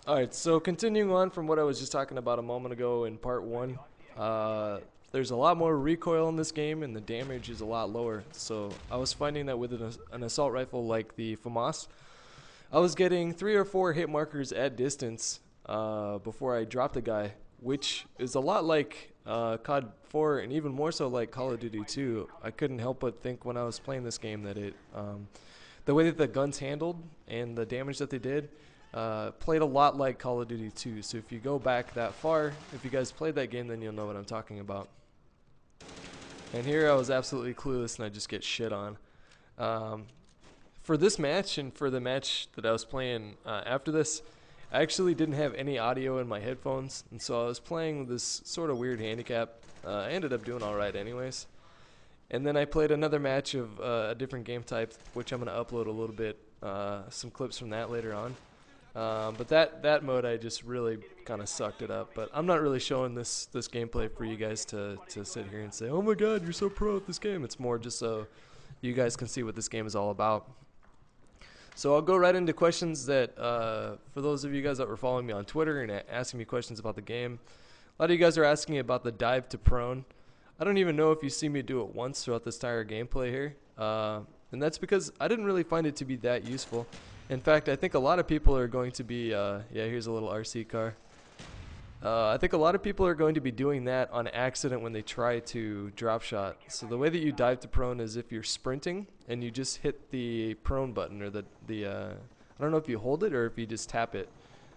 Alright, so continuing on from what I was just talking about a moment ago in part one, uh, there's a lot more recoil in this game and the damage is a lot lower. So I was finding that with an assault rifle like the FAMAS, I was getting 3 or 4 hit markers at distance before I dropped a guy, which is a lot like COD 4 and even more so like Call of Duty 2. I couldn't help but think when I was playing this game that the way that the guns handled and the damage that they did played a lot like Call of Duty 2. So if you go back that far, if you guys played that game, then you'll know what I'm talking about. And here I was absolutely clueless and I just get shit on. Um, for this match and for the match that I was playing after this, I actually didn't have any audio in my headphones, and so I was playing with this sort of weird handicap. I ended up doing alright anyways. And then I played another match of a different game type, which I'm going to upload a little bit, some clips from that later on. But that mode, I just really kind of sucked it up. But I'm not really showing this gameplay for you guys to sit here and say, oh my god, you're so pro at this game. It's more just so you guys can see what this game is all about. So I'll go right into questions that, for those of you guys that were following me on Twitter and asking me questions about the game, a lot of you guys are asking about the dive to prone. I don't even know if you see me do it once throughout this entire gameplay here. And that's because I didn't really find it to be that useful. In fact, I think a lot of people are going to be, yeah, here's a little RC car. I think a lot of people are going to be doing that on accident when they try to drop shot. So the way that you dive to prone is if you're sprinting and you just hit the prone button or I don't know if you hold it or if you just tap it.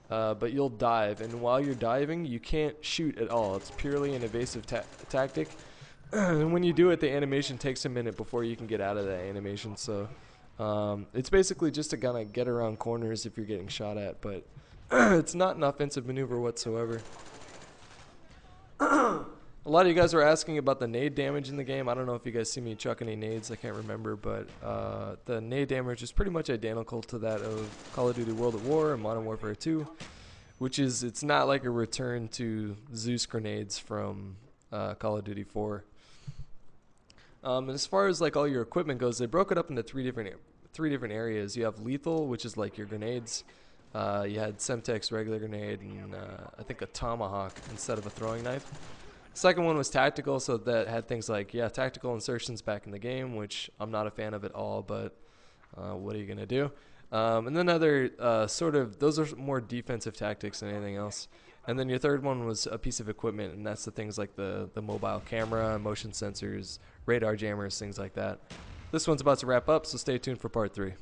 But you'll dive, and while you're diving, you can't shoot at all. It's purely an evasive tactic. And when you do it, the animation takes a minute before you can get out of that animation. So it's basically just to kind of get around corners if you're getting shot at, but it's not an offensive maneuver whatsoever. A lot of you guys were asking about the nade damage in the game. I don't know if you guys see me chuck any nades. I can't remember, but the nade damage is pretty much identical to that of Call of Duty World at War and Modern Warfare 2, which is, it's not like a return to Zeus grenades from Call of Duty 4. And as far as like all your equipment goes, they broke it up into three different areas. You have lethal, which is like your grenades. You had Semtex regular grenade and I think a tomahawk instead of a throwing knife. Second one was tactical, so that had things like, yeah, tactical insertions back in the game, which I'm not a fan of at all, but what are you going to do? And then other those are more defensive tactics than anything else. And then your third one was a piece of equipment, and that's the things like the mobile camera, motion sensors, radar jammers, things like that. This one's about to wrap up, so stay tuned for part 3.